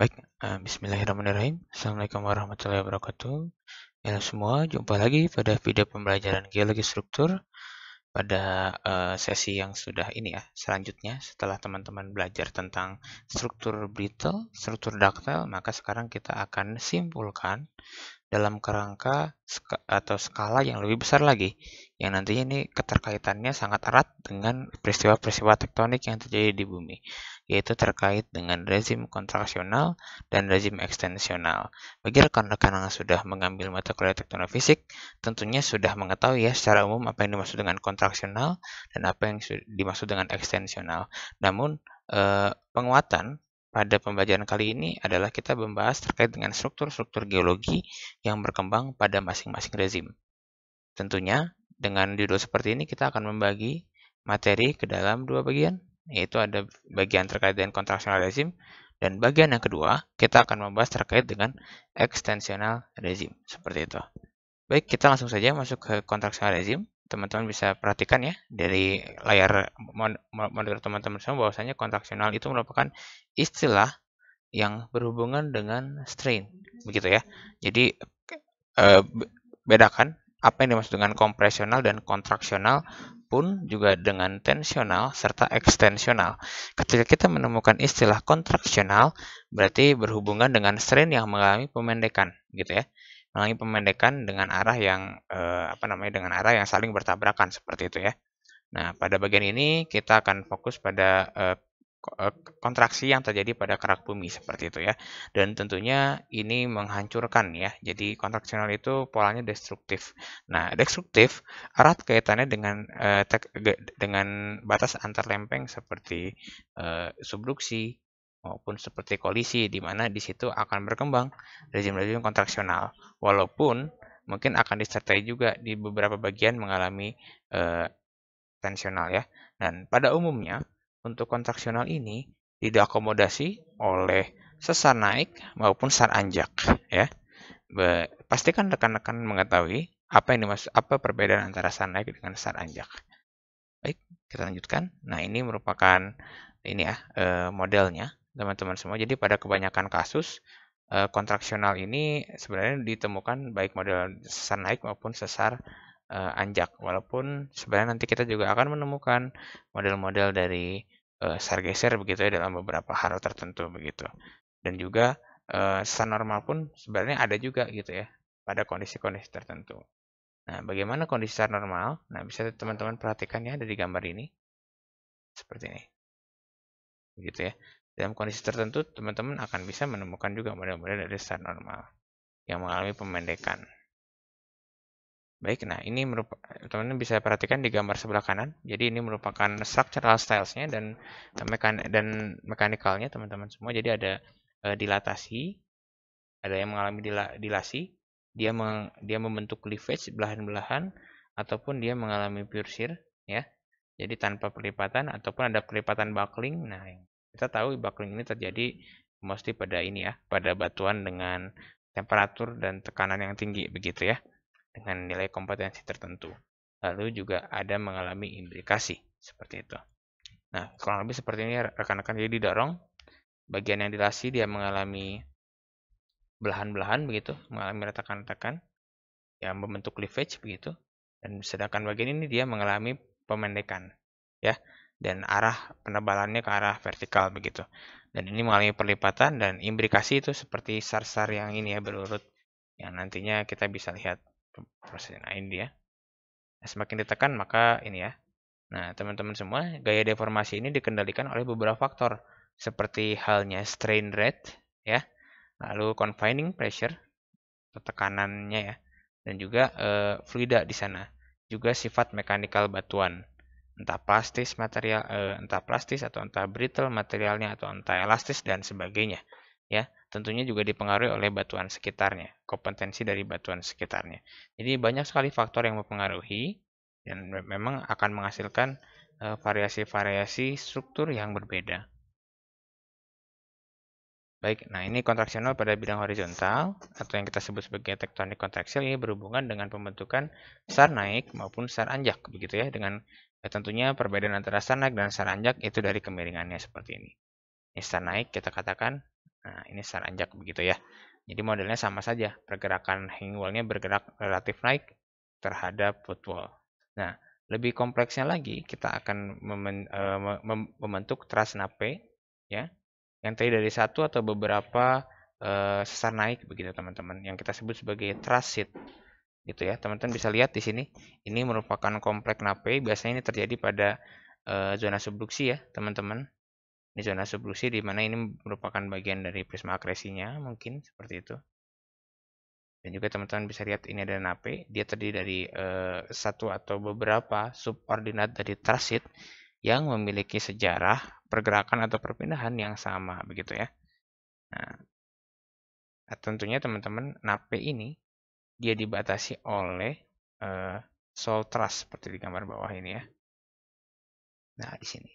Baik, bismillahirrahmanirrahim. Assalamualaikum warahmatullahi wabarakatuh. Ya semua, jumpa lagi pada video pembelajaran geologi struktur pada sesi yang sudah ini ya, selanjutnya setelah teman-teman belajar tentang struktur brittle, struktur ductile, maka sekarang kita akan simpulkan dalam kerangka atau skala yang lebih besar lagi, yang nantinya ini keterkaitannya sangat erat dengan peristiwa-peristiwa tektonik yang terjadi di bumi, yaitu terkait dengan rezim kontraksional dan rezim ekstensional. Bagi rekan-rekan yang sudah mengambil mata kuliah tektonofisik, tentunya sudah mengetahui ya secara umum apa yang dimaksud dengan kontraksional dan apa yang dimaksud dengan ekstensional. Namun, penguatan pada pembelajaran kali ini adalah kita membahas terkait dengan struktur-struktur geologi yang berkembang pada masing-masing rezim. Tentunya, dengan judul seperti ini kita akan membagi materi ke dalam dua bagian, yaitu ada bagian terkait dengan kontraksional rezim, dan bagian yang kedua, kita akan membahas terkait dengan ekstensional rezim. Seperti itu. Baik, kita langsung saja masuk ke kontraksional rezim. Teman-teman bisa perhatikan ya dari layar monitor teman-teman semua bahwasanya kontraksional itu merupakan istilah yang berhubungan dengan strain, begitu ya. Jadi bedakan apa yang dimaksud dengan kompresional dan kontraksional pun juga dengan tensional serta ekstensional. Ketika kita menemukan istilah kontraksional, berarti berhubungan dengan strain yang mengalami pemendekan, gitu ya. Mengalami pemendekan dengan arah yang dengan arah yang saling bertabrakan seperti itu ya. Nah, pada bagian ini kita akan fokus pada kontraksi yang terjadi pada kerak bumi seperti itu ya. Dan tentunya ini menghancurkan ya. Jadi kontraksional itu polanya destruktif. Nah, destruktif erat kaitannya dengan batas antar lempeng seperti subduksi maupun seperti kolisi, di mana di situ akan berkembang rezim-rezim kontraksional. Walaupun mungkin akan disertai juga di beberapa bagian mengalami tensional ya. Dan pada umumnya untuk kontraksional ini diakomodasi oleh sesar naik maupun sesar anjak ya. Pastikan rekan-rekan mengetahui apa perbedaan antara sesar naik dengan sesar anjak. Baik, kita lanjutkan. Nah, ini merupakan ini ya modelnya teman-teman semua. Jadi pada kebanyakan kasus kontraksional ini sebenarnya ditemukan baik model sesar naik maupun sesar anjak. Walaupun sebenarnya nanti kita juga akan menemukan model-model dari sesar geser begitu ya dalam beberapa hal tertentu begitu. Dan juga sesar normal pun sebenarnya ada juga gitu ya pada kondisi-kondisi tertentu. Nah, bagaimana kondisi sesar normal? Nah, bisa teman-teman perhatikan ya dari gambar ini. Seperti ini. Begitu ya. Dalam kondisi tertentu, teman-teman akan bisa menemukan juga model-model dari sesar normal yang mengalami pemendekan. Baik, nah ini teman-teman bisa perhatikan di gambar sebelah kanan. Jadi ini merupakan structural styles-nya dan mekanikalnya teman-teman semua. Jadi ada dilatasi, ada yang mengalami dilasi, dia membentuk cleavage belahan-belahan ataupun dia mengalami pure shear ya. Jadi tanpa pelipatan ataupun ada pelipatan buckling. Nah, kita tahu buckling ini terjadi mesti pada ini ya, pada batuan dengan temperatur dan tekanan yang tinggi begitu ya, dengan nilai kompetensi tertentu. Lalu juga ada mengalami imbrikasi seperti itu. Nah, kurang lebih seperti ini rekan-rekan, jadi didorong, bagian yang dilasi dia mengalami belahan-belahan begitu, mengalami retakan-retakan yang membentuk cleavage begitu. Dan sedangkan bagian ini dia mengalami pemendekan ya, dan arah penebalannya ke arah vertikal begitu. Dan ini mengalami perlipatan dan imbrikasi itu seperti sar-sar yang ini ya berurut, yang nantinya kita bisa lihat prosesnya. Nah, ini dia. Nah, semakin ditekan maka ini ya. Nah, teman-teman semua, gaya deformasi ini dikendalikan oleh beberapa faktor seperti halnya strain rate ya, lalu confining pressure, tekanannya ya, dan juga fluida di sana. Juga sifat mekanikal batuan, entah plastis atau entah brittle materialnya atau entah elastis dan sebagainya. Ya, tentunya juga dipengaruhi oleh batuan sekitarnya, kompetensi dari batuan sekitarnya. Jadi banyak sekali faktor yang mempengaruhi dan memang akan menghasilkan variasi-variasi struktur yang berbeda. Baik, nah ini kontraksional pada bidang horizontal atau yang kita sebut sebagai tektonik kontraksil ini berhubungan dengan pembentukan sesar naik maupun sesar anjak begitu ya, dengan tentunya perbedaan antara sesar naik dan sesar anjak itu dari kemiringannya seperti ini. Ini sesar naik kita katakan, nah ini seranjak begitu ya. Jadi modelnya sama saja, pergerakan hanging wall-nya bergerak relatif naik terhadap footwall. Nah, lebih kompleksnya lagi, kita akan membentuk truss nape ya, yang tadi dari satu atau beberapa sesar naik begitu teman-teman, yang kita sebut sebagai truss sheet gitu ya. Teman-teman bisa lihat di sini, ini merupakan kompleks nape, biasanya ini terjadi pada zona subduksi ya teman-teman. Ini zona subduksi di mana ini merupakan bagian dari prisma akresinya, mungkin seperti itu. Dan juga teman-teman bisa lihat ini ada nape, dia terdiri dari satu atau beberapa subordinat dari truss sheet yang memiliki sejarah pergerakan atau perpindahan yang sama begitu ya. Nah, tentunya teman-teman nape ini dia dibatasi oleh soul truss seperti di gambar bawah ini ya. Nah, di sini.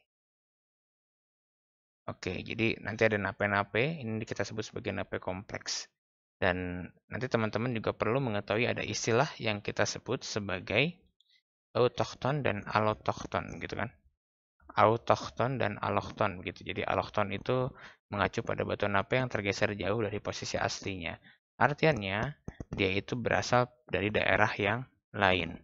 Oke, jadi nanti ada nape-nape, ini kita sebut sebagai nape kompleks. Dan nanti teman-teman juga perlu mengetahui ada istilah yang kita sebut sebagai autochton dan allochton gitu kan. Autochton dan allochton begitu. Jadi allochton itu mengacu pada batuan nape yang tergeser jauh dari posisi aslinya. Artinya dia itu berasal dari daerah yang lain.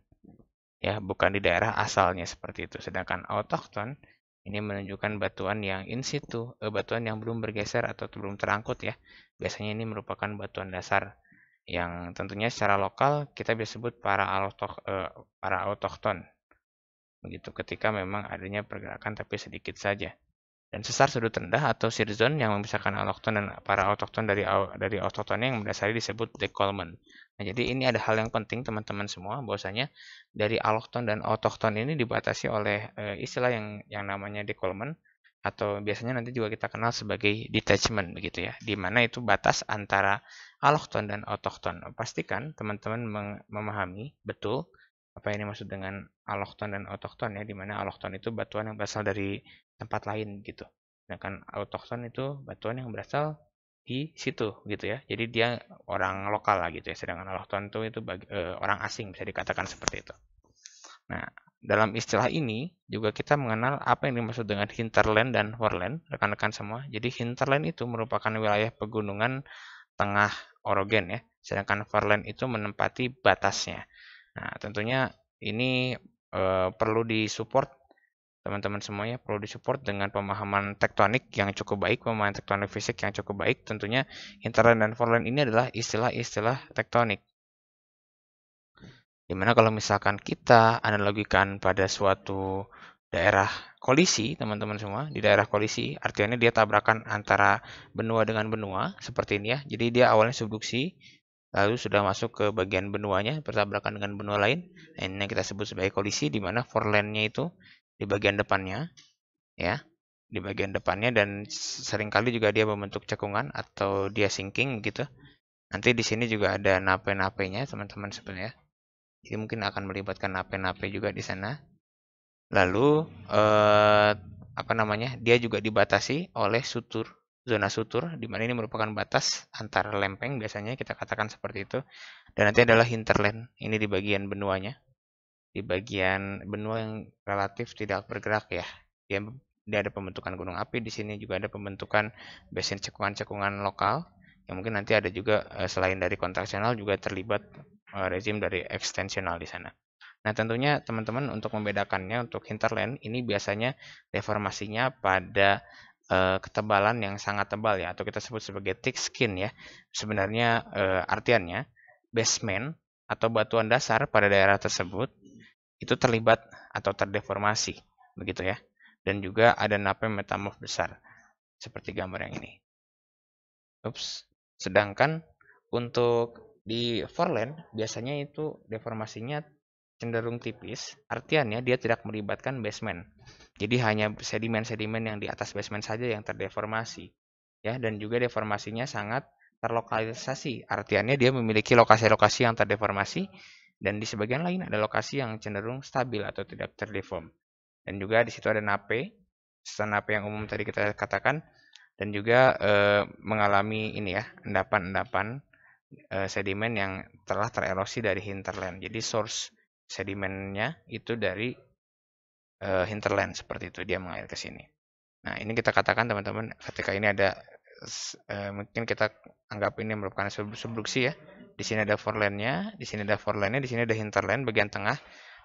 Ya, bukan di daerah asalnya seperti itu. Sedangkan autochton ini menunjukkan batuan yang in situ, batuan yang belum bergeser atau belum terangkut ya. Biasanya ini merupakan batuan dasar yang tentunya secara lokal kita bisa sebut para autochton. Begitu ketika memang adanya pergerakan tapi sedikit saja. Dan sesar sudut rendah atau shear zone yang memisahkan allochton dan para autochton dari autochtonnya yang mendasari disebut décollement. Nah, jadi ini ada hal yang penting teman-teman semua, bahwasanya dari allochton dan autochton ini dibatasi oleh istilah yang namanya décollement atau biasanya nanti juga kita kenal sebagai detachment begitu ya, di mana itu batas antara allochton dan autochton. Pastikan teman-teman memahami betul apa yang dimaksud dengan allochton dan autochton ya, di mana allochton itu batuan yang berasal dari tempat lain gitu. Sedangkan autochton itu batuan yang berasal di situ gitu ya. Jadi dia orang lokal lah gitu ya. Sedangkan allochton itu orang asing bisa dikatakan seperti itu. Nah, dalam istilah ini juga kita mengenal apa yang dimaksud dengan hinterland dan foreland, rekan-rekan semua. Jadi hinterland itu merupakan wilayah pegunungan tengah Orogen ya. Sedangkan foreland itu menempati batasnya. Nah, tentunya ini perlu disupport teman-teman semuanya, perlu disupport dengan pemahaman tektonik yang cukup baik, pemahaman tektonik fisik yang cukup baik. Tentunya hinterland dan foreland ini adalah istilah-istilah tektonik. Dimana kalau misalkan kita analogikan pada suatu daerah kolisi, teman-teman semua, di daerah kolisi, artinya dia tabrakan antara benua dengan benua, seperti ini ya. Jadi dia awalnya subduksi, lalu sudah masuk ke bagian benuanya, bertabrakan dengan benua lain. Nah, ini yang kita sebut sebagai kolisi, di mana forelandnya itu di bagian depannya, ya, di bagian depannya, dan seringkali juga dia membentuk cekungan atau dia sinking gitu. Nanti di sini juga ada nape-napenya, teman-teman sebenarnya. Jadi mungkin akan melibatkan nape-nape juga di sana. Lalu apa namanya? Dia juga dibatasi oleh sutur, zona sutur, di mana ini merupakan batas antara lempeng, biasanya kita katakan seperti itu. Dan nanti adalah hinterland, ini di bagian benuanya, di bagian benua yang relatif tidak bergerak ya. Dia ada pembentukan gunung api, di sini juga ada pembentukan basin cekungan-cekungan lokal yang mungkin nanti ada juga selain dari kontraksional juga terlibat rezim dari ekstensional di sana. Nah, tentunya teman-teman untuk membedakannya untuk hinterland ini biasanya deformasinya pada ketebalan yang sangat tebal ya, atau kita sebut sebagai thick skin ya. Sebenarnya artiannya basement atau batuan dasar pada daerah tersebut itu terlibat atau terdeformasi begitu ya. Dan juga ada nape metamorf besar seperti gambar yang ini. Ups. Sedangkan untuk di foreland biasanya itu deformasinya cenderung tipis, artinya dia tidak melibatkan basement. Jadi hanya sedimen-sedimen yang di atas basement saja yang terdeformasi. Ya, dan juga deformasinya sangat terlokalisasi. Artinya dia memiliki lokasi-lokasi yang terdeformasi dan di sebagian lain ada lokasi yang cenderung stabil atau tidak terdeform. Dan juga di situ ada nape, nape yang umum tadi kita katakan, dan juga mengalami ini ya, endapan-endapan sedimen yang telah tererosi dari hinterland. Jadi source sedimennya itu dari hinterland seperti itu, dia mengalir ke sini. Nah, ini kita katakan teman-teman ketika ini ada mungkin kita anggap ini merupakan subduksi ya. Di sini ada foreland-nya, di sini ada foreland-nya, di sini ada hinterland bagian tengah,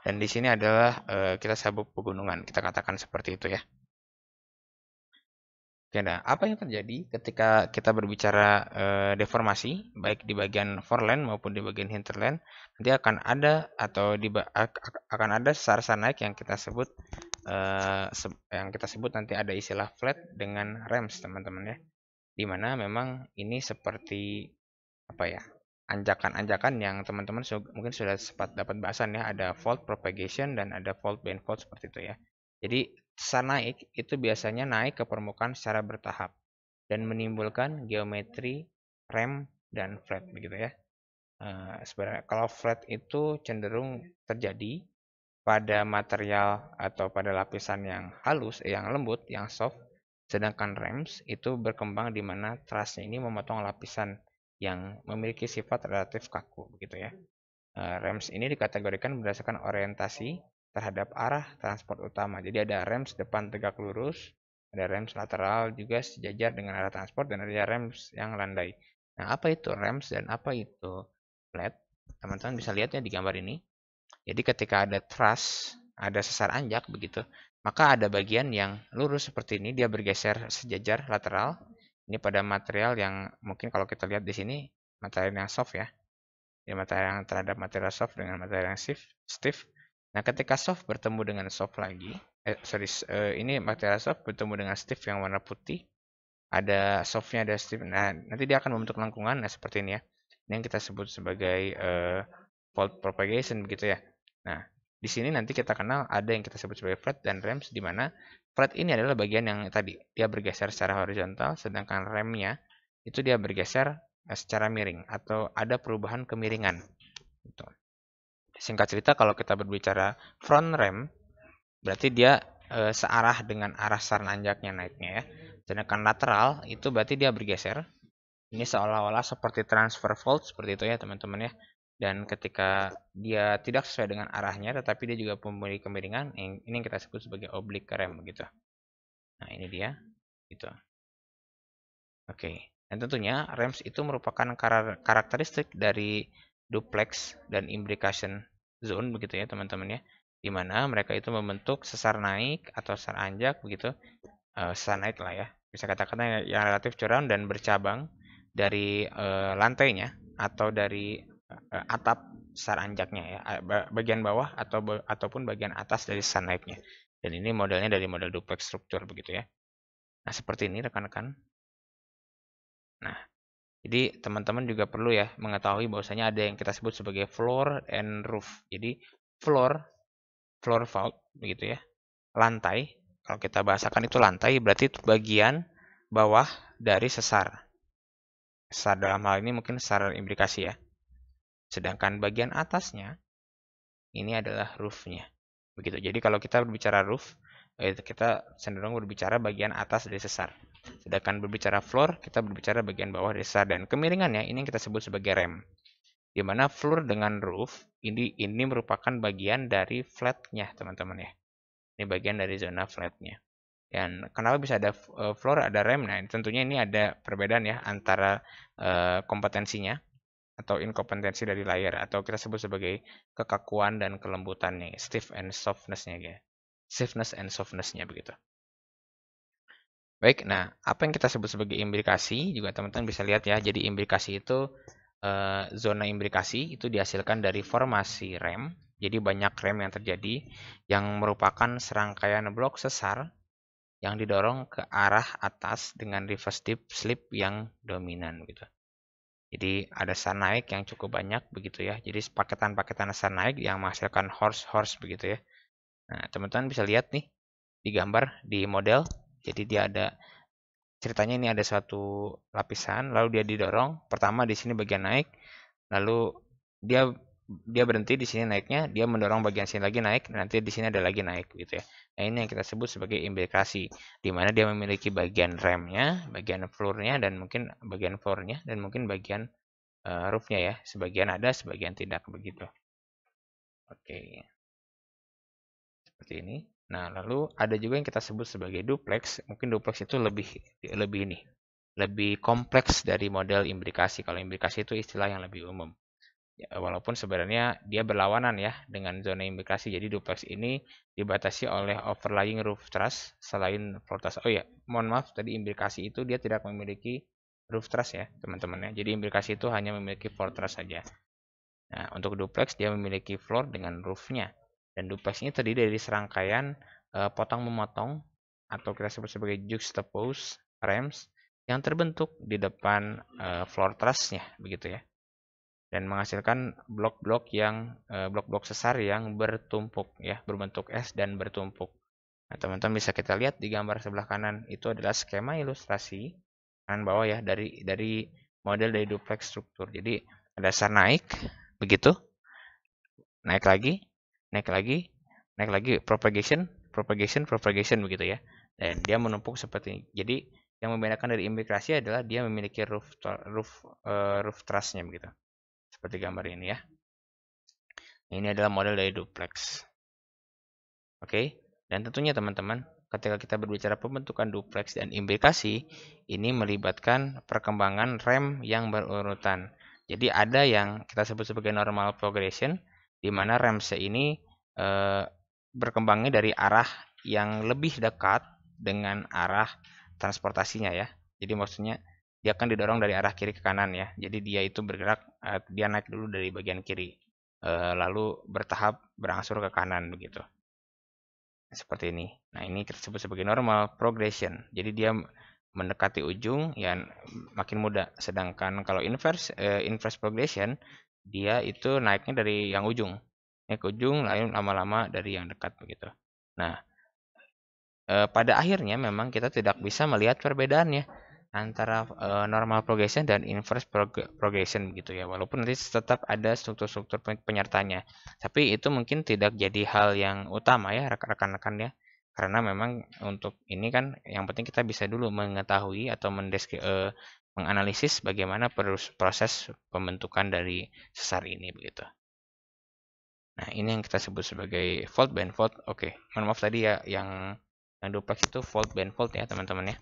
dan di sini adalah kita sabuk pegunungan. Kita katakan seperti itu ya. Oke, nah, apa yang terjadi ketika kita berbicara deformasi, baik di bagian foreland maupun di bagian hinterland, nanti akan ada atau akan ada sesar naik yang kita sebut nanti ada istilah flat dengan ramps, teman-teman ya. Dimana memang ini seperti apa ya, anjakan-anjakan yang teman-teman mungkin sudah sempat dapat bahasan ya, ada fault propagation dan ada fault band fault seperti itu ya. Jadi sesar naik itu biasanya naik ke permukaan secara bertahap dan menimbulkan geometri rem dan flat begitu ya. Sebenarnya kalau flat itu cenderung terjadi pada material atau pada lapisan yang halus, yang lembut, yang soft. Sedangkan rems itu berkembang di mana trussnya ini memotong lapisan yang memiliki sifat relatif kaku, begitu ya. Rems ini dikategorikan berdasarkan orientasi terhadap arah transport utama. Jadi ada rems depan tegak lurus, ada rems lateral juga sejajar dengan arah transport, dan ada rems yang landai. Nah, apa itu rems dan apa itu flat? Teman-teman bisa lihat ya di gambar ini. Jadi ketika ada truss, ada sesar anjak begitu, maka ada bagian yang lurus seperti ini, dia bergeser sejajar lateral. Ini pada material yang mungkin kalau kita lihat di sini, material yang soft ya. Ini material yang terhadap material soft dengan material yang stiff. Nah, ketika soft bertemu dengan soft lagi, ini material soft bertemu dengan stiff yang warna putih, ada softnya, ada stiff. Nah, nanti dia akan membentuk lengkungan, nah seperti ini ya. Ini yang kita sebut sebagai fault propagation begitu ya. Nah, di sini nanti kita kenal ada yang kita sebut sebagai flat dan rems, di mana flat ini adalah bagian yang tadi dia bergeser secara horizontal, sedangkan remnya itu dia bergeser secara miring atau ada perubahan kemiringan. Gitu. Singkat cerita, kalau kita berbicara front rem, berarti dia searah dengan arah sar nanjaknya naiknya ya. Sedangkan lateral itu berarti dia bergeser. Ini seolah-olah seperti transfer fault seperti itu ya teman-teman ya. Dan ketika dia tidak sesuai dengan arahnya, tetapi dia juga memiliki kemiringan, ini yang kita sebut sebagai oblique rem gitu. Nah ini dia, gitu. Oke, dan tentunya rems itu merupakan karakteristik dari duplex dan imbrication zone begitu ya teman-teman ya. Di mana mereka itu membentuk sesar naik atau sesar anjak begitu, sesar naik lah ya. Bisa katakan yang relatif curam dan bercabang dari lantainya atau dari atap sesar anjaknya ya, bagian bawah ataupun bagian atas dari sesar naiknya. Dan ini modelnya dari model duplex struktur begitu ya. Nah, seperti ini rekan-rekan. Nah, jadi teman-teman juga perlu ya mengetahui bahwasanya ada yang kita sebut sebagai floor and roof. Jadi floor fault begitu ya. Lantai, kalau kita bahasakan itu lantai, berarti itu bagian bawah dari sesar. Sesar dalam hal ini mungkin sesar implikasi ya. Sedangkan bagian atasnya ini adalah roofnya. Begitu. Jadi kalau kita berbicara roof, kita cenderung berbicara bagian atas dari sesar. Sedangkan berbicara floor, kita berbicara bagian bawah dari sesar, dan kemiringannya ini yang kita sebut sebagai rem. Di mana floor dengan roof ini merupakan bagian dari flatnya, teman-teman ya. Ini bagian dari zona flatnya. Dan kenapa bisa ada floor, ada rem? Nah, tentunya ini ada perbedaan ya antara kompetensinya atau inkompetensi dari layer, atau kita sebut sebagai kekakuan dan kelembutannya, stiff and softness-nya ya. Stiffness and softness-nya begitu. Baik, nah apa yang kita sebut sebagai implikasi juga teman-teman bisa lihat ya. Jadi implikasi itu zona implikasi itu dihasilkan dari formasi rem. Jadi banyak rem yang terjadi yang merupakan serangkaian blok sesar yang didorong ke arah atas dengan reverse slip yang dominan gitu. Jadi ada sesar naik yang cukup banyak begitu ya. Jadi paketan-paketan sesar naik yang menghasilkan horse begitu ya. Nah, teman-teman bisa lihat nih di gambar di model. Jadi dia ada ceritanya, ini ada suatu lapisan lalu dia didorong. Pertama di sini bagian naik, lalu dia berhenti di sini naiknya, dia mendorong bagian sini lagi naik, nanti di sini ada lagi naik gitu ya. Nah, ini yang kita sebut sebagai implikasi, di mana dia memiliki bagian remnya, bagian floornya, dan mungkin bagian floornya, dan mungkin bagian roofnya ya. Sebagian ada, sebagian tidak begitu. Oke, seperti ini. Nah, lalu ada juga yang kita sebut sebagai duplex. Mungkin duplex itu lebih ini, lebih kompleks dari model imbrikasi. Kalau imbrikasi itu istilah yang lebih umum. Ya, walaupun sebenarnya dia berlawanan ya dengan zona imbrikasi. Jadi duplex ini dibatasi oleh overlying roof truss selain floor truss. Oh ya, mohon maaf tadi imbrikasi itu dia tidak memiliki roof truss ya teman-teman ya. Jadi imbrikasi itu hanya memiliki floor truss saja. Nah, untuk duplex dia memiliki floor dengan roofnya. Dan duplex ini terdiri dari serangkaian potong memotong atau kita sebut sebagai juxtapose rams yang terbentuk di depan floor trussnya begitu ya, dan menghasilkan blok-blok sesar yang bertumpuk ya, berbentuk S dan bertumpuk. Nah, teman-teman bisa kita lihat di gambar sebelah kanan itu adalah skema ilustrasi kanan bawah ya dari model dari duplex struktur. Jadi dasar naik begitu, naik lagi, naik lagi, naik lagi, propagation, propagation, propagation begitu ya. Dan dia menumpuk seperti ini. Jadi yang membedakan dari imbrikasi adalah dia memiliki roof trussnya begitu. Seperti gambar ini ya. Ini adalah model dari duplex. Oke, dan tentunya teman-teman, ketika kita berbicara pembentukan duplex dan imbrikasi, ini melibatkan perkembangan rem yang berurutan. Jadi ada yang kita sebut sebagai normal progression, di mana remnya ini berkembangnya dari arah yang lebih dekat dengan arah transportasinya ya. Jadi maksudnya dia akan didorong dari arah kiri ke kanan ya. Jadi dia itu bergerak, dia naik dulu dari bagian kiri, lalu bertahap berangsur ke kanan begitu. Seperti ini. Nah, ini kita sebut sebagai normal progression. Jadi dia mendekati ujung ya makin mudah. Sedangkan kalau inverse progression dia itu naiknya dari yang ujung. Naik ke ujung lalu lama-lama dari yang dekat begitu. Nah, pada akhirnya memang kita tidak bisa melihat perbedaannya antara normal progression dan inverse progression gitu ya, walaupun nanti tetap ada struktur-struktur penyertanya, tapi itu mungkin tidak jadi hal yang utama ya rekan-rekan ya, karena memang untuk ini kan yang penting kita bisa dulu mengetahui atau menganalisis bagaimana proses pembentukan dari sesar ini begitu. Nah, ini yang kita sebut sebagai fault band fault. Oke, mohon maaf tadi ya yang duplex itu fault band fault ya teman-teman ya.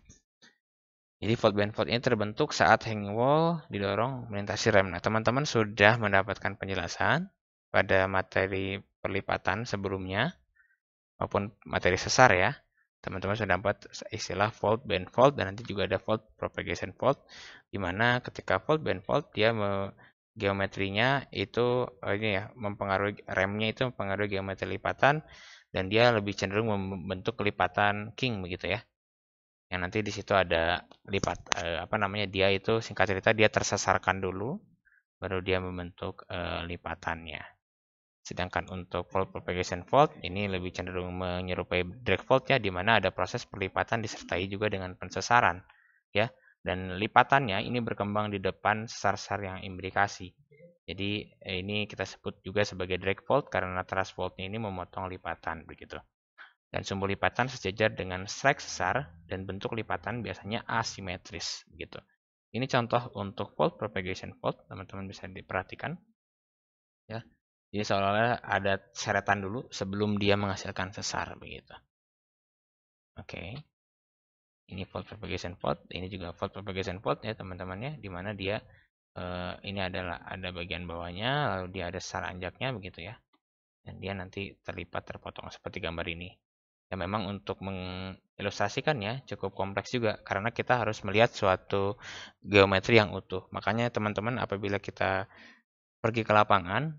Jadi fault band fault ini terbentuk saat hanging wall didorong melintasi rem. Nah, teman-teman sudah mendapatkan penjelasan pada materi perlipatan sebelumnya maupun materi sesar ya. Teman-teman sudah dapat istilah fault band fault dan nanti juga ada fault propagation fault, di mana ketika fault band fault dia geometrinya itu ini ya mempengaruhi remnya, itu mempengaruhi geometri lipatan dan dia lebih cenderung membentuk lipatan king begitu ya. Yang nanti di situ ada dia itu singkat cerita dia tersesarkan dulu baru dia membentuk lipatannya. Sedangkan untuk fault propagation fault ini lebih cenderung menyerupai drag fault ya, di mana ada proses perlipatan disertai juga dengan pensesaran ya. Dan lipatannya ini berkembang di depan sesar-sesar yang imbrikasi. Jadi ini kita sebut juga sebagai drag fault karena thrust faultnya ini memotong lipatan begitu. Dan sumbu lipatan sejajar dengan strike sesar dan bentuk lipatan biasanya asimetris begitu. Ini contoh untuk fault propagation fault, teman-teman bisa diperhatikan ya. Jadi seolah-olah ada seretan dulu sebelum dia menghasilkan sesar begitu. Oke. Ini fault propagation fault, ini juga fault propagation fault ya teman-teman ya, di mana dia ini adalah ada bagian bawahnya lalu dia ada sesar anjaknya begitu ya. Dan dia nanti terlipat terpotong seperti gambar ini. Ya memang untuk mengilustrasikannya cukup kompleks juga karena kita harus melihat suatu geometri yang utuh. Makanya teman-teman apabila kita pergi ke lapangan,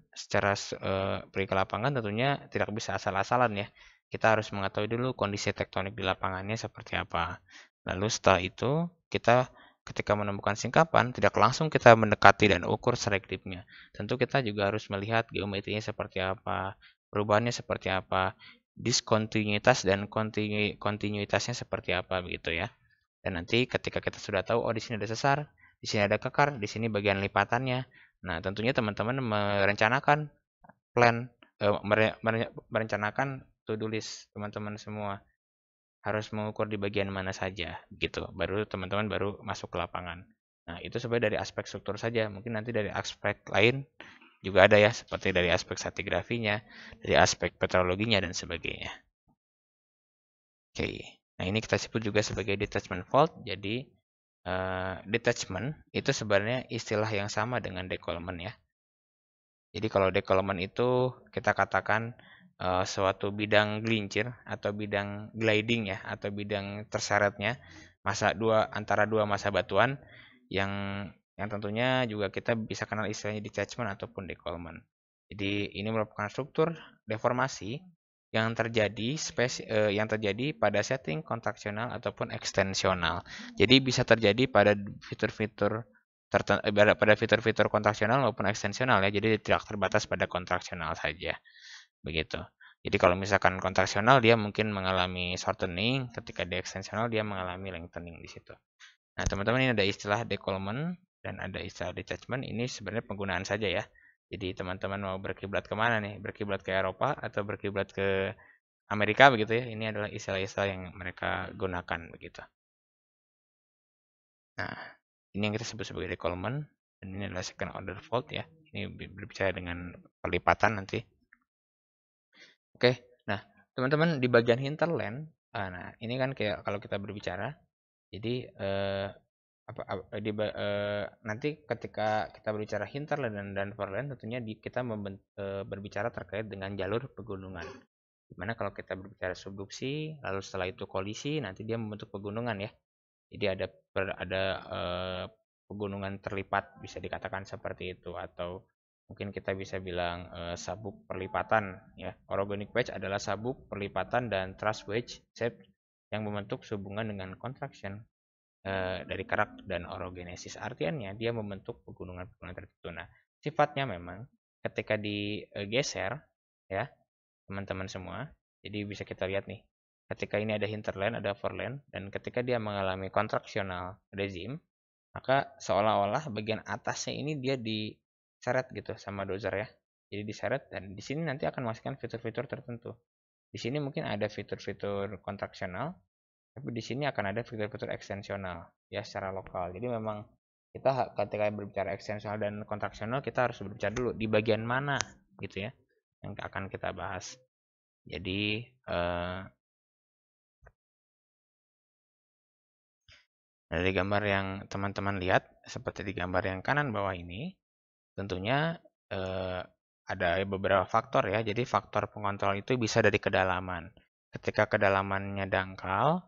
pergi ke lapangan tentunya tidak bisa asal-asalan ya. Kita harus mengetahui dulu kondisi tektonik di lapangannya seperti apa. Lalu setelah itu kita ketika menemukan singkapan tidak langsung kita mendekati dan ukur strike dipnya. Tentu kita juga harus melihat geometrinya seperti apa, perubahannya seperti apa, diskontinuitas dan kontinuitasnya seperti apa begitu ya. Dan nanti ketika kita sudah tahu, oh di sini ada sesar, di sini ada kekar, di sini bagian lipatannya. Nah, tentunya teman-teman merencanakan plan, merencanakan to-do list teman-teman semua. Harus mengukur di bagian mana saja, gitu. Baru teman-teman baru masuk ke lapangan. Nah, itu sebenarnya dari aspek struktur saja. Mungkin nanti dari aspek lain juga ada ya, seperti dari aspek stratigrafinya, dari aspek petrologinya, dan sebagainya. Oke, nah ini kita sebut juga sebagai detachment fault. Jadi detachment itu sebenarnya istilah yang sama dengan decollement ya. Jadi kalau decollement itu kita katakan suatu bidang gelincir atau bidang gliding ya, atau bidang terseretnya antara dua massa batuan yang tentunya juga kita bisa kenal istilahnya detachment ataupun decollement. Jadi ini merupakan struktur deformasi yang terjadi pada setting kontraksional ataupun ekstensional. Jadi bisa terjadi pada fitur-fitur pada fitur-fitur kontraksional maupun ekstensional ya. Jadi tidak terbatas pada kontraksional saja. Begitu. Jadi kalau misalkan kontraksional dia mungkin mengalami shortening, ketika di ekstensional dia mengalami lengthening di situ. Nah, teman-teman ini ada istilah decollement dan ada istilah detachment. Ini sebenarnya penggunaan saja ya. Jadi teman-teman mau berkiblat kemana nih? Berkiblat ke Eropa atau berkiblat ke Amerika begitu ya? Ini adalah istilah-istilah yang mereka gunakan begitu. Nah, ini yang kita sebut sebagai decollement dan ini adalah second order fault ya. Ini berbicara dengan perlipatan nanti. Oke, nah teman-teman di bagian hinterland, nah ini kan kayak kalau kita berbicara, jadi nanti ketika kita berbicara hinterland dan foreland, tentunya kita berbicara terkait dengan jalur pegunungan. Dimana kalau kita berbicara subduksi, lalu setelah itu kolisi, nanti dia membentuk pegunungan ya. Jadi ada pegunungan terlipat bisa dikatakan seperti itu, atau mungkin kita bisa bilang sabuk perlipatan ya. Orogenic wedge adalah sabuk perlipatan dan truss wedge shape yang membentuk hubungan dengan contraction dari karakter dan orogenesis. Artinya dia membentuk pegunungan-pegunungan tertentu. Nah, sifatnya memang ketika digeser ya, teman-teman semua. Jadi bisa kita lihat nih. Ketika ini ada hinterland, ada foreland, dan ketika dia mengalami kontraksional regime, maka seolah-olah bagian atasnya ini dia diseret gitu sama dozer ya. Jadi diseret dan di sini nanti akan menghasilkan fitur-fitur tertentu. Di sini mungkin ada fitur-fitur kontraksional, tapi di sini akan ada fitur-fitur ekstensional ya secara lokal. Jadi memang kita ketika berbicara ekstensional dan kontraksional kita harus berbicara dulu di bagian mana gitu ya yang akan kita bahas. Jadi dari gambar yang teman-teman lihat seperti di gambar yang kanan bawah ini, tentunya ada beberapa faktor ya. Jadi faktor pengontrol itu bisa dari kedalaman. Ketika kedalamannya dangkal,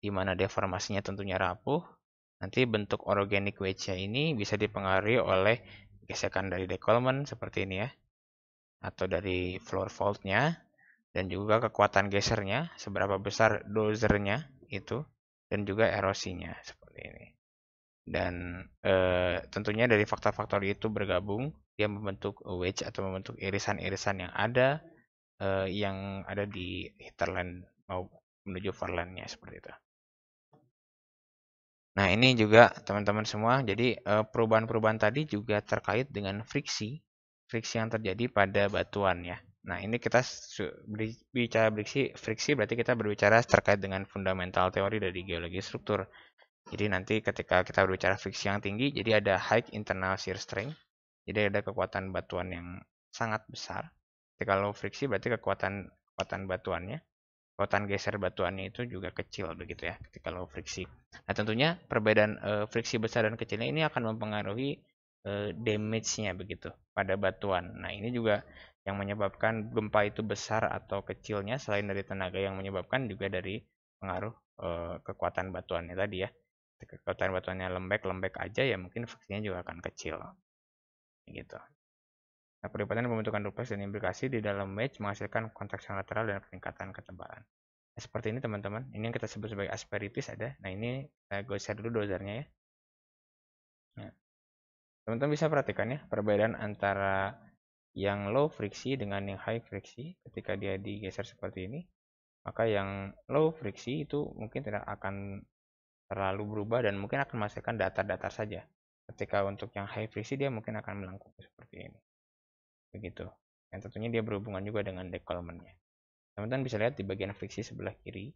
di mana deformasinya tentunya rapuh, nanti bentuk orogenic wedge-nya ini bisa dipengaruhi oleh gesekan dari decollement seperti ini ya, atau dari floor fault-nya, dan juga kekuatan gesernya, seberapa besar dozernya itu, dan juga erosinya seperti ini. Dan tentunya dari faktor-faktor itu bergabung, dia membentuk wedge atau membentuk irisan-irisan yang ada di hinterland mau menuju forelandnya seperti itu. Nah, ini juga teman-teman semua, jadi perubahan-perubahan tadi juga terkait dengan friksi yang terjadi pada batuan ya. Nah, ini kita bicara friksi berarti kita berbicara terkait dengan fundamental teori dari geologi struktur. Jadi nanti ketika kita berbicara friksi yang tinggi, jadi ada high internal shear strength. Jadi ada kekuatan batuan yang sangat besar. Jadi kalau friksi berarti kekuatan batuannya, kekuatan geser batuannya itu juga kecil begitu ya ketika low friksi. Nah, tentunya perbedaan friksi besar dan kecilnya ini akan mempengaruhi damage-nya begitu pada batuan. Nah, ini juga yang menyebabkan gempa itu besar atau kecilnya selain dari tenaga yang menyebabkan juga dari pengaruh kekuatan batuannya tadi ya. Kekuatan batuannya lembek-lembek aja ya mungkin friksinya juga akan kecil. Gitu. Nah, perlipatan pembentukan duplex dan implikasi di dalam wedge menghasilkan kontraksi lateral dan peningkatan ketebalan. Nah, seperti ini teman-teman. Ini yang kita sebut sebagai asperities ada. Nah, ini saya geser dulu dozernya ya. Nah, teman-teman bisa perhatikan ya perbedaan antara yang low friksi dengan yang high friksi ketika dia digeser seperti ini. Maka yang low friksi itu mungkin tidak akan terlalu berubah dan mungkin akan menghasilkan datar-datar saja. Ketika untuk yang high friksi dia mungkin akan melengkung seperti ini. Begitu. Yang tentunya dia berhubungan juga dengan decollement-nya. Teman-teman bisa lihat di bagian friksi sebelah kiri.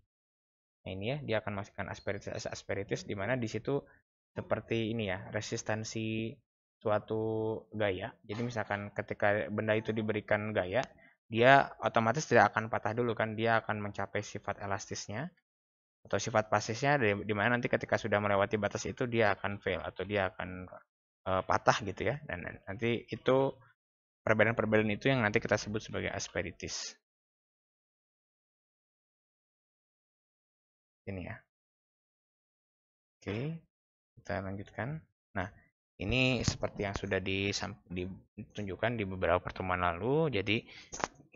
Nah, ini ya, dia akan masukkan asperities di mana di situ seperti ini ya, resistansi suatu gaya. Jadi misalkan ketika benda itu diberikan gaya, dia otomatis tidak akan patah dulu kan, dia akan mencapai sifat elastisnya. atau sifat pasifnya di mana nanti ketika sudah melewati batas itu dia akan fail atau dia akan patah gitu ya. Dan nanti itu perbedaan-perbedaan itu yang nanti kita sebut sebagai asperities. Ini ya. Oke, kita lanjutkan. Nah, ini seperti yang sudah ditunjukkan di beberapa pertemuan lalu. Jadi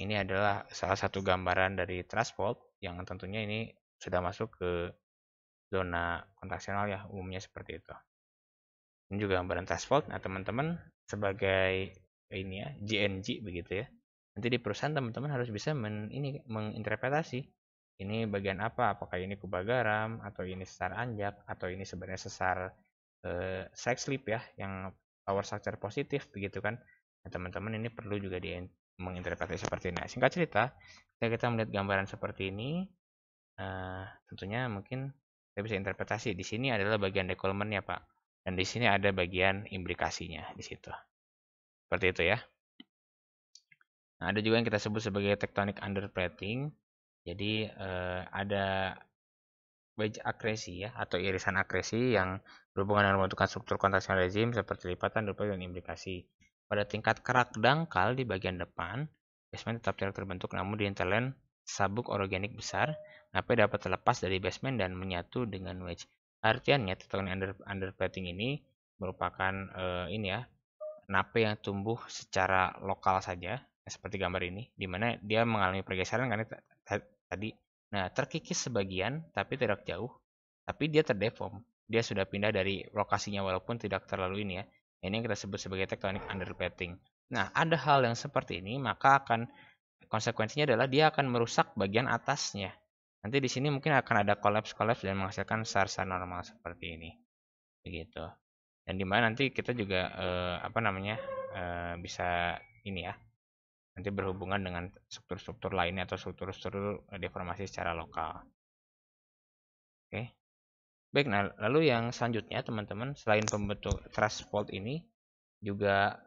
ini adalah salah satu gambaran dari trust fault yang tentunya ini sudah masuk ke zona kontaksional ya, umumnya seperti itu. Ini juga gambaran trust fault. Nah, teman-teman sebagai ini ya, GNG begitu ya. Nanti di perusahaan teman-teman harus bisa menginterpretasi ini bagian apa, apakah ini kubagaram atau ini sesar anjak atau ini sebenarnya sesar side slip ya, yang power structure positif begitu kan. Nah, teman-teman ini perlu juga menginterpretasi seperti ini. Nah, singkat cerita, ketika kita melihat gambaran seperti ini, tentunya mungkin kita bisa interpretasi di sini adalah bagian decollementnya Pak, dan di sini ada bagian implikasinya di situ. Seperti itu ya. Nah, ada juga yang kita sebut sebagai tectonic underplating. Jadi ada wedge akresi ya, atau irisan akresi yang berhubungan dengan pembentukan struktur kontaksional rezim seperti lipatan, duplik, dan implikasi. Pada tingkat kerak dangkal di bagian depan, basement tetap tidak terbentuk namun di hinterland sabuk orogenik besar, nape dapat terlepas dari basement dan menyatu dengan wedge. Artiannya tectonic underplating ini merupakan ini ya, nape yang tumbuh secara lokal saja, seperti gambar ini, di mana dia mengalami pergeseran karena tadi. Nah, terkikis sebagian, tapi tidak jauh, tapi dia terdeform. Dia sudah pindah dari lokasinya walaupun tidak terlalu ini ya. Ini yang kita sebut sebagai tectonic underplating. Nah, ada hal yang seperti ini, maka konsekuensinya adalah dia akan merusak bagian atasnya. Nanti di sini mungkin akan ada collapse dan menghasilkan sar-sar normal seperti ini. Begitu. Dan dimana nanti kita juga bisa ini ya, nanti berhubungan dengan struktur-struktur lainnya atau struktur-struktur deformasi secara lokal. Oke. Baik, nah lalu yang selanjutnya teman-teman, selain pembentuk thrust fault ini juga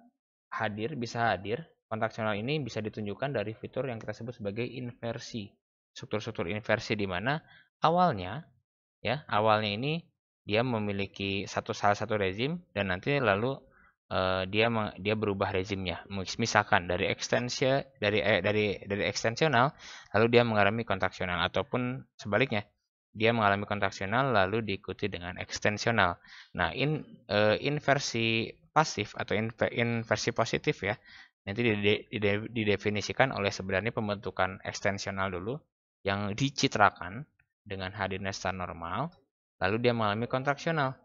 bisa hadir, kontaksional ini bisa ditunjukkan dari fitur yang kita sebut sebagai inversi. Struktur-struktur inversi di mana awalnya ini dia memiliki salah satu rezim dan nanti lalu dia berubah rezimnya. Misalkan dari ekstensional lalu dia mengalami kontaksional, ataupun sebaliknya dia mengalami kontaksional lalu diikuti dengan ekstensional. Nah, inversi pasif atau inversi positif ya, nanti didefinisikan oleh sebenarnya pembentukan ekstensional dulu yang dicitrakan dengan hadirnya star normal, lalu dia mengalami kontraksional,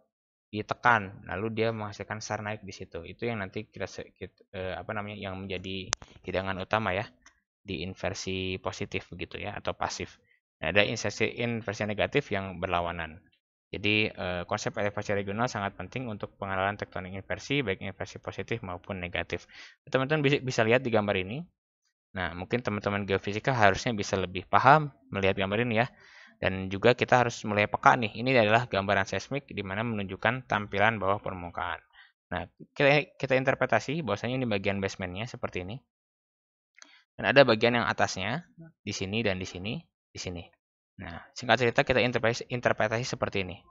ditekan, lalu dia menghasilkan sar naik di situ. Itu yang nanti yang menjadi hidangan utama ya di inversi positif begitu ya, atau pasif. Nah, ada inversi negatif yang berlawanan. Jadi konsep elevasi regional sangat penting untuk pengenalan tektonik inversi, baik inversi positif maupun negatif. Teman-teman bisa lihat di gambar ini. Nah, mungkin teman-teman geofisika harusnya bisa lebih paham melihat gambar ini ya. Dan juga kita harus mulai peka nih. Ini adalah gambaran seismik di mana menunjukkan tampilan bawah permukaan. Nah, kita interpretasi bahwasanya ini bagian basementnya seperti ini. Dan ada bagian yang atasnya di sini dan di sini, di sini. Nah, singkat cerita kita interpretasi seperti ini.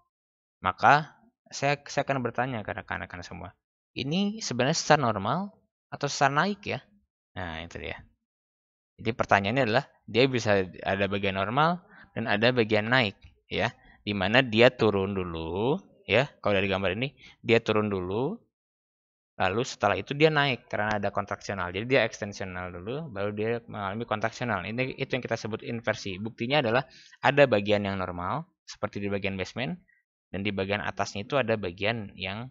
Maka saya akan bertanya ke rekan-rekan semua. Ini sebenarnya sesar normal atau sesar naik ya? Nah, itu dia. Jadi pertanyaannya adalah dia bisa ada bagian normal dan ada bagian naik ya, di mana dia turun dulu ya. Kalau dari gambar ini dia turun dulu, lalu setelah itu dia naik karena ada kontraksional. Jadi dia ekstensional dulu, baru dia mengalami kontraksional. Itu yang kita sebut inversi. Buktinya adalah ada bagian yang normal seperti di bagian basement, dan di bagian atasnya itu ada bagian yang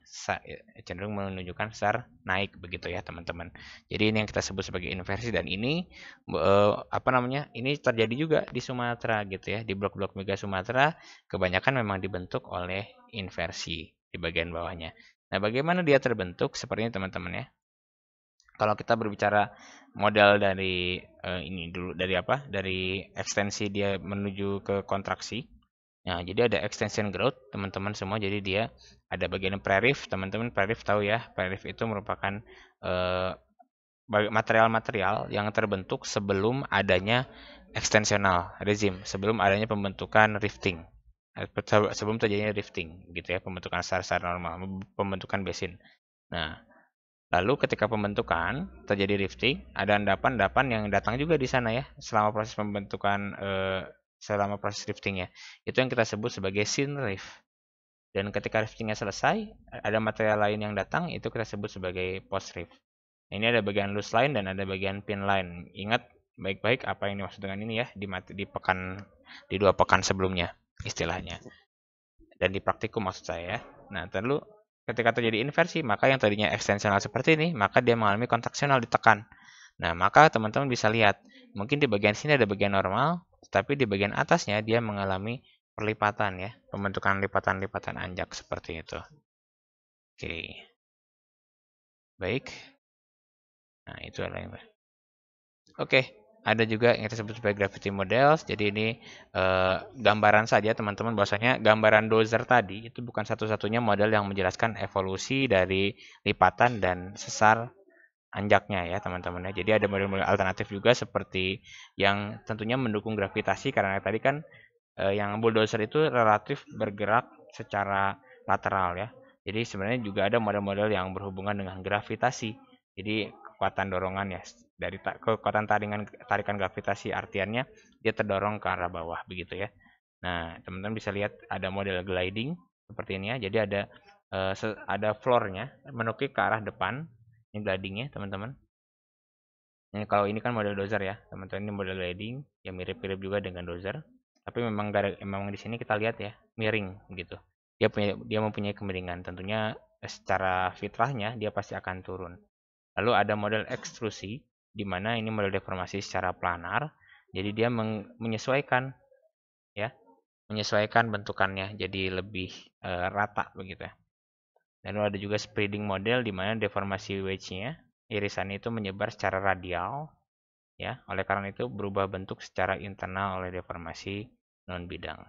cenderung menunjukkan sar naik begitu ya teman-teman. Jadi ini yang kita sebut sebagai inversi, dan ini ini terjadi juga di Sumatera gitu ya. Di blok-blok mega Sumatera kebanyakan memang dibentuk oleh inversi di bagian bawahnya. Nah, bagaimana dia terbentuk? Seperti ini teman-teman ya. Kalau kita berbicara model dari ini dulu, dari ekstensi dia menuju ke kontraksi. Nah, jadi ada extension growth, teman-teman semua. Jadi dia ada bagian pre-reef. Teman-teman pre-reef tahu ya, pre-reef itu merupakan material-material yang terbentuk sebelum adanya ekstensional rezim, sebelum adanya pembentukan rifting. sebelum terjadinya rifting gitu ya, pembentukan sar-sar normal, pembentukan basin. Nah, lalu ketika pembentukan terjadi rifting, ada endapan-endapan yang datang juga di sana ya selama proses pembentukan selama proses riftingnya. Itu yang kita sebut sebagai syn rift. Dan ketika riftingnya selesai, ada material lain yang datang, itu kita sebut sebagai post rift. Ini ada bagian loose line dan ada bagian pin line. Ingat baik-baik apa yang dimaksud dengan ini ya di 2 pekan sebelumnya istilahnya. Dan di praktikum maksud saya. Nah, lalu ketika terjadi inversi, maka yang tadinya ekstensional seperti ini, maka dia mengalami kontraksional ditekan. Nah, maka teman-teman bisa lihat, mungkin di bagian sini ada bagian normal, tapi di bagian atasnya dia mengalami perlipatan ya, pembentukan lipatan-lipatan anjak seperti itu. Oke. Baik. Nah, itu adalah yang Oke, ada juga yang disebut sebagai gravity models. Jadi ini gambaran saja teman-teman, bahwasanya gambaran dozer tadi itu bukan satu-satunya model yang menjelaskan evolusi dari lipatan dan sesar anjaknya ya teman-teman ya. Jadi ada model-model alternatif juga seperti yang tentunya mendukung gravitasi, karena tadi kan yang bulldozer itu relatif bergerak secara lateral ya. Jadi sebenarnya juga ada model-model yang berhubungan dengan gravitasi. Jadi kekuatan dorongan ya, dari kekuatan tarikan gravitasi, artiannya dia terdorong ke arah bawah begitu ya. Nah, teman-teman bisa lihat ada model gliding seperti ini ya. Jadi ada floornya menukik ke arah depan. Ini glidingnya teman-teman. Ini kalau ini kan model dozer ya, teman-teman, ini model gliding yang mirip-mirip juga dengan dozer. Tapi memang di sini kita lihat ya, miring gitu. Dia mempunyai kemiringan. Tentunya secara fitrahnya dia pasti akan turun. Lalu ada model ekstrusi, di mana ini model deformasi secara planar. Jadi dia menyesuaikan ya, menyesuaikan bentukannya jadi lebih rata begitu ya. Lalu ada juga spreading model, di mana deformasi wedge-nya, irisan itu menyebar secara radial ya, oleh karena itu berubah bentuk secara internal oleh deformasi non bidang.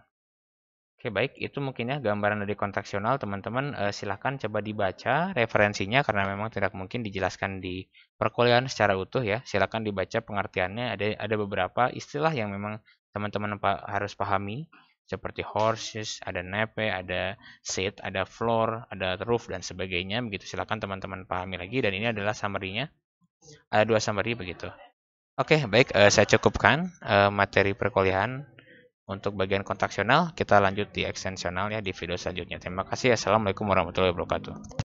Oke, baik, itu mungkin ya gambaran dari kontraksional, teman-teman silahkan coba dibaca referensinya karena memang tidak mungkin dijelaskan di perkuliahan secara utuh ya. Silahkan dibaca pengertiannya, ada beberapa istilah yang memang teman-teman harus pahami seperti horses, ada nepe, ada seat, ada floor, ada roof dan sebagainya begitu. Silahkan teman-teman pahami lagi, dan ini adalah summary-nya. Ada 2 summary begitu. Oke, baik, saya cukupkan materi perkuliahan. Untuk bagian kontaksional, kita lanjut di ekstensional ya di video selanjutnya. Terima kasih. Assalamualaikum warahmatullahi wabarakatuh.